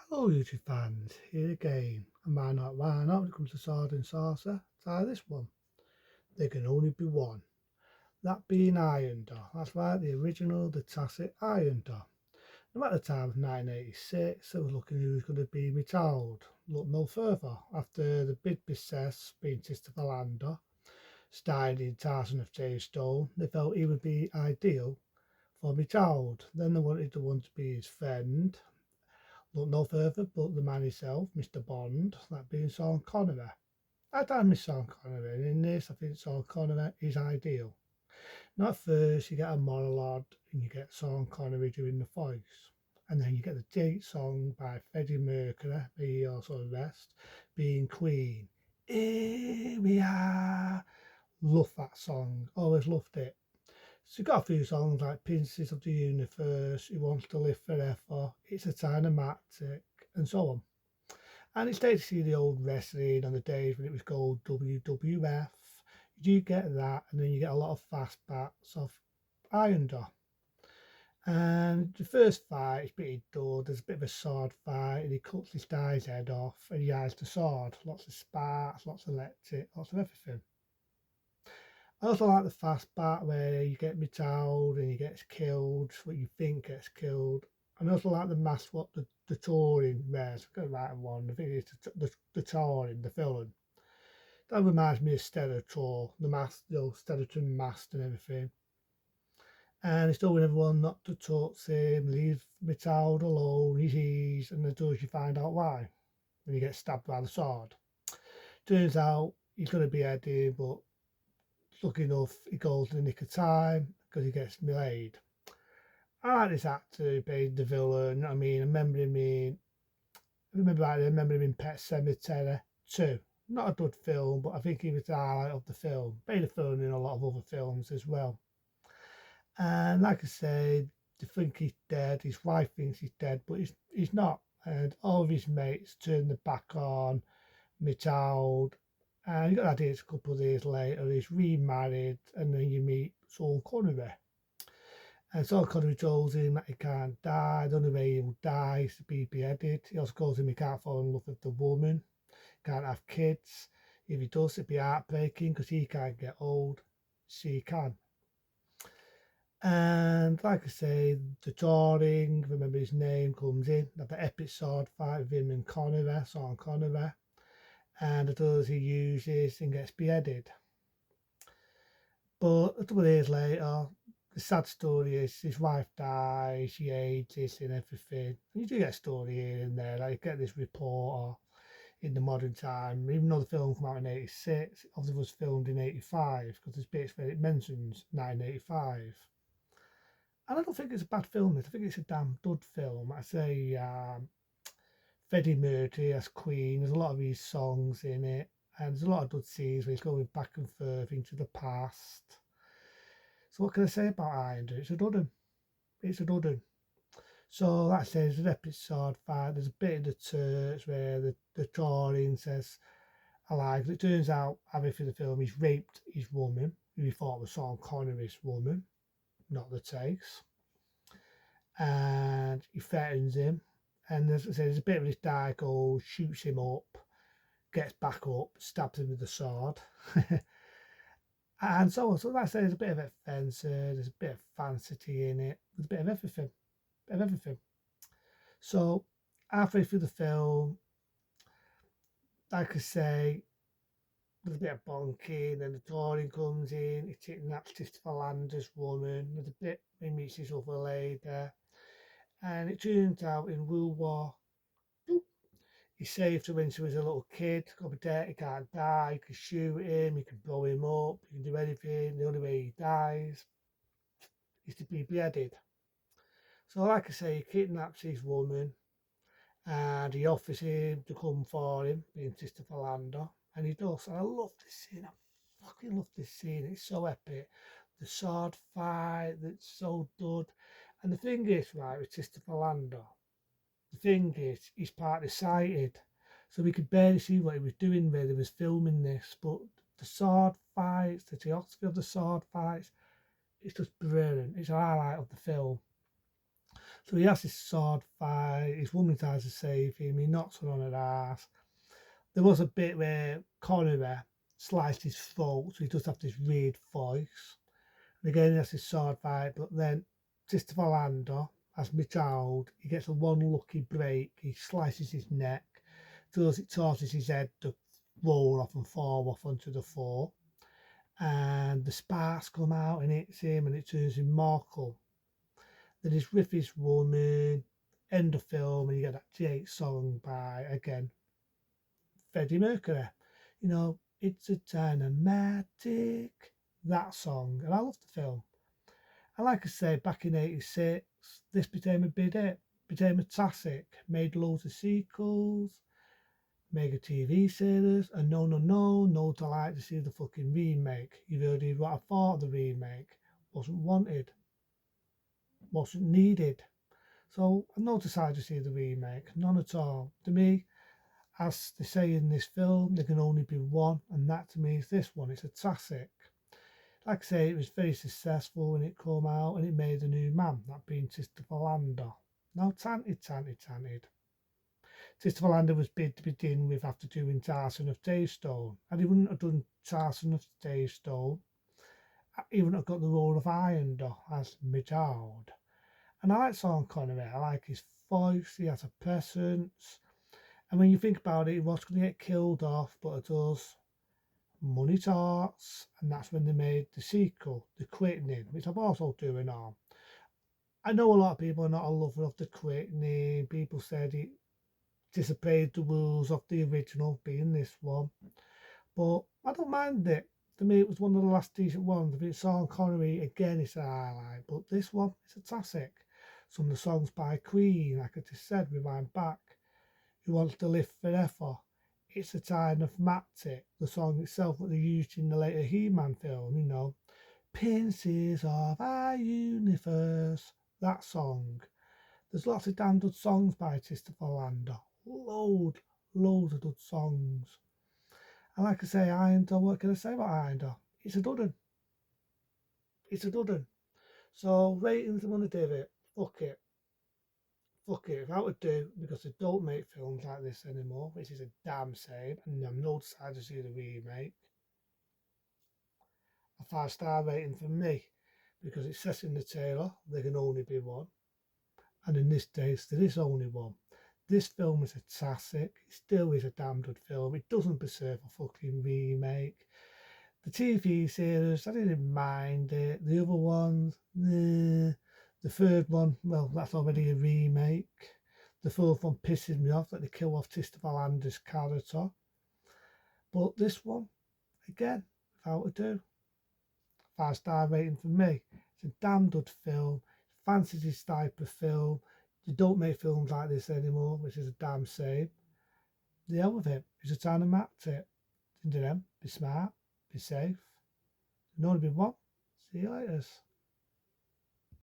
Hello YouTube fans, here again, and why not when it comes to sword and sorcerer, try this one. There can only be one, that being Highlander. That's right, the original, the classic Highlander. Now at the time of 1986, I was looking who's going to be my child. Look no further, after the big success being Sister Highlander, starring in Tarzan of Stone, they felt he would be ideal for my child. Then they wanted the one to be his friend. Look no further but the man himself, Mr. Bond, that being Sean Connery. I don't miss Sean Connery, and in this I think Sean Connery is ideal. Not at first you get a monologue and you get Sean Connery doing the voice. And then you get the date song by Freddie Mercury, be also rest, being Queen. Here we are. Love that song, always loved it. So you've got a few songs like Princess of the Universe, Who Wants to Live Forever, It's a Cinematic, and so on. And it's great to see the old wrestling on the days when it was called WWF. You do get that, and then you get a lot of fast bats of Highlander. And the first fight is pretty dull. There's a bit of a sword fight, and he cuts this guy's head off, and he hides the sword. Lots of sparks, lots of electric, lots of everything. I also like the fast part where you get told and he gets killed, what you think gets killed. And I also like the mask what the touring wears. I've got the right one. I think it's the touring, the villain. That reminds me of Stellator, the mask, Stellator mask and everything. And he's telling everyone not to touch him, leave child alone, he's, and until you find out why when he gets stabbed by the sword. Turns out he's going to be headed, but lucky enough, he goes in the nick of time because he gets delayed. I like this actor who played the villain. I mean, I remember him in Pet Sematary 2. Not a good film, but I think he was the highlight of the film. Played a film in a lot of other films as well. And like I said, they think he's dead. His wife thinks he's dead, but he's not. And all of his mates turn their back on my child. And you got that idea a couple of days later, he's remarried, and then you meet Sean Connery. And Sean Connery tells him that he can't die, the only way he'll die is to be beheaded. He also tells him he can't fall in love with the woman, can't have kids. If he does, it'd be heartbreaking because he can't get old, she can. And like I say, the Turing, remember his name, comes in, that the epic sword fight with him and Connery, Sean Connery, and the others he uses and gets beheaded. But a couple of years later, the sad story is his wife dies, she ages and everything. And you do get a story here and there, like you get this reporter in the modern time, even though the film came out in 86, it obviously was filmed in 85, because there's bits where it mentions 1985. And I don't think it's a bad film, I think it's a damn good film. I say Freddie Mercury as Queen, there's a lot of his songs in it, and there's a lot of good scenes where he's going back and forth into the past. So what can I say about Highlander? It's a good one. It's a good one. So like I say, there's an epic sword fight. There's a bit in the church where the Torin says, I like it. It turns out, having through the film, he's raped his woman, who he thought was Sean Connery's woman, not the case. And he threatens him. And as I say, there's a bit of this guy goes, shoots him up, gets back up, stabs him with the sword. And so on. So like I say, there's a bit of adventure, there's a bit of fantasy in it, there's a bit of everything. So halfway through the film, like I say, there's a bit of bonking, and the Tory comes in, he kidnaps Christopher Landers' woman, there's a bit he meets this other lady, and it turns out in World War he saved her when she was a little kid. Got to be dead, he can't die. You can shoot him, you can blow him up, you can do anything. The only way he dies is to be beheaded. So, like I say, he kidnaps his woman and he offers him to come for him, being Sister Highlander. And he does. And I love this scene. I fucking love this scene. It's so epic. The sword fight, that's so good. And the thing is, right, with Sister Highlander, the thing is, he's partly sighted, so we could barely see what he was doing where he was filming this. But the sword fights, the choreography of the sword fights, it's just brilliant. It's a highlight of the film. So he has this sword fight, his woman tries to save him, he knocks her on her ass. There was a bit where Connery sliced his throat, so he does have this weird voice. And again, he has his sword fight, but then Christopher Lander, as my child, he gets a one lucky break, he slices his neck, feels it torches his head to roll off and fall off onto the floor. And the sparks come out and hits him and it turns him mortal. Then he's with his woman, end of film, and you get that Jake song by, again, Freddie Mercury. You know, it's a Dynamatic, that song. And I love the film. And like I say, back in 86, this became a big hit, became a classic, made loads of sequels, mega TV series, and no delight to see the fucking remake. You've heard what I thought of the remake. Wasn't wanted, wasn't needed. So I've no desire to see the remake, none at all. To me, as they say in this film, there can only be one, and that to me is this one. It's a classic. Like I say, it was very successful when it came out, and it made a new man, that being Christopher Lander. Now, tanted. Christopher Lander was big to begin with after doing Tarzan of Taystone, and he wouldn't have done Tarzan of Taystone. He wouldn't have got the role of Highlander as Midgard. And I like Sean Connery. I like his voice. He has a presence. And when you think about it, he was going to get killed off, but it does. Money talks, and that's when they made the sequel, The Quickening, which I'm also doing on. I know a lot of people are not a lover of The Quickening. People said it disobeyed the rules of the original, being this one. But I don't mind it. To me, it was one of the last decent ones. If it's Sean Connery, again, it's a highlight. But this one, it's a classic. Some of the songs by Queen, like I just said, Rewind Back, Who Wants to Live Forever. It's a Dynamatic, the song itself that they used in the later He-Man film, you know. Princes of our universe, that song. There's lots of damn good songs by Christopher Lander. Loads of good songs. And like I say, Highlander, what can I say about Highlander? It's a dud 'un. It's a dud 'un. So ratings, I'm going to give it. Fuck it. If I would do, because they don't make films like this anymore, which is a damn shame, and I'm no decided to see the remake. A 5-star rating for me, because it says in the trailer there can only be one, and in this case there is only one. This film is a classic. It still is a damn good film. It doesn't deserve a fucking remake. The TV series, I didn't mind it. The other ones, nah. The third one, well, that's already a remake. The fourth one pisses me off that they kill off Christopher Lander's character. But this one, again, without a do. 5-star rating for me. It's a damn good film. Fantasy type of film. You don't make films like this anymore, which is a damn shame. The hell with it. It's a time to map it. Into them. Be smart. Be safe. Know to be one. See you later.